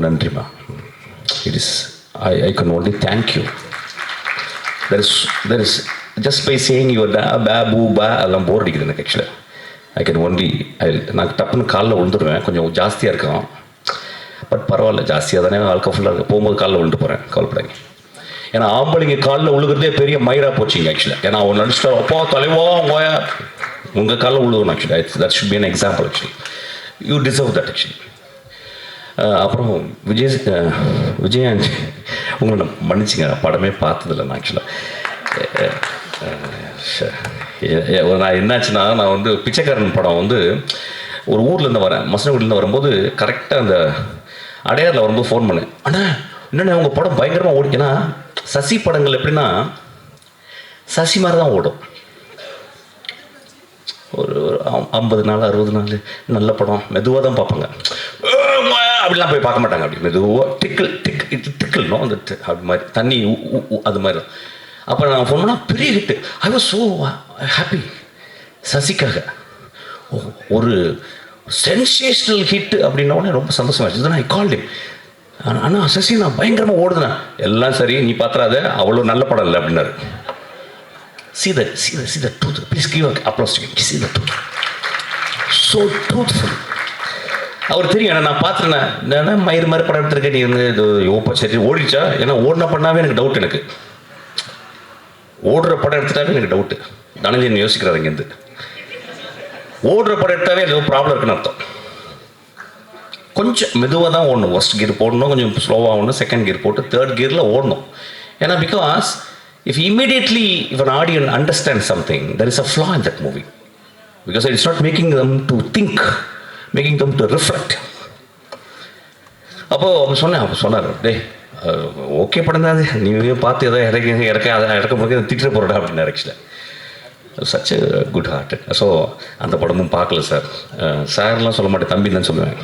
நன்றிம்மா. It is I can only thank you. There is just by saying your பே பூ பே அதெல்லாம் போர் அடிக்குது எனக்கு. ஆக்சுவலாக ஐ கேன் ஒன்லி நான் டப்புன்னு காலில் விழுந்துடுவேன். கொஞ்சம் ஜாஸ்தியாக இருக்கும், பட் பரவாயில்ல, ஜாஸ்தியாக தானே வாழ்க்கை ஃபுல்லாக இருக்குது. போகும்போது காலில் விழுந்து போகிறேன், கவலைப்படாங்க. ஏன்னா ஆம்பளைங்க காலில் விழுகிறதே பெரிய மயிரா போச்சுங்க ஆக்சுவலாக. ஏன்னா அவன் நடிச்சிட்டா அப்பா தலைவா உங்கயா உங்கள் காலில் விழுகணும். Actually that should be an example. Actually you deserve that. Actually அப்புறம் விஜயன் உங்களை மன்னிச்சிங்க, படமே பார்த்ததில்லை நான் ஆக்சுவலாக. நான் என்னாச்சுன்னா, நான் வந்து பிச்சைக்காரன் படம் வந்து ஒரு ஊர்லேருந்து வரேன், மசனகுடியிலேருந்து வரும்போது கரெக்டாக அந்த அடையாரில் வரும்போது ஃபோன் பண்ணேன். அண்ணா என்னென்ன உங்கள் படம் பயங்கரமாக ஓடி. ஏன்னா சசி படங்கள் எப்படின்னா சசி மாதிரி தான் ஓடும். ஒரு 50 நாள் 60 நாள் நல்ல படம் மெதுவாக தான் பார்ப்பாங்க, அப்படிலாம் போய் பார்க்க மாட்டாங்க. அப்படி மெதுவாக டிக்கிள்னோம் அந்த அப்படி மாதிரி தண்ணி அது மாதிரி தான். அப்போ நான் ஃபோன் பண்ணால் பெரிய hit. I was so happy சசிக்காக. ஒரு சென்சேஷனல் ஹிட் அப்படின்னா உடனே ரொம்ப சந்தோஷமாச்சு. இதுதான் ஐ கால்ட் ஹிம். ஆனால் சசி நான் பயங்கரமாக ஓடுதுண்ணா. எல்லாம் சரி, நீ பார்த்துறாத, அவ்வளோ நல்ல படம் இல்லை அப்படின்னாரு. See the truth. Please give an applause to him. See the truth. So truthful. அவர் தெரியும் நான் பார்த்துருந்தேன். நான் மயிறு மாதிரி படம் எடுத்துருக்கேன். நீ வந்து இது யோப்பா சரி ஓடிச்சா? ஏன்னா ஓடின பண்ணாவே எனக்கு டவுட். எனக்கு ஓடுற படம் எடுத்துட்டாவே எனக்கு டவுட்டு. தனஞ்சன் யோசிக்கிறாரு இங்கேருந்து. ஓடுற படம் எடுத்தாவே ஏதோ ப்ராப்ளம் இருக்குன்னு அர்த்தம். கொஞ்சம் மெதுவாக தான் ஓடணும். ஃபர்ஸ்ட் கியர் போடணும், கொஞ்சம் ஸ்லோவாக ஓடணும், செகண்ட் கியர் போட்டு தேர்ட் கியரில் ஓடணும். ஏன்னா because if an audience understands something, there is a flaw in that movie, because it's not making them to think, making them to reflect. அப்போ சொன்னார், டே ஓகே படம் தான் அது, நீ பார்த்து எதாவது இறக்க முடியாது திட்டுற போகிறடா அப்படின்னு. ஆக்சுவலாக சச் குட் ஹார்ட். ஸோ அந்த படமும் பார்க்கல சார். சார்லாம் சொல்ல மாட்டேன், தம்பி தான் சொல்லுவேன்.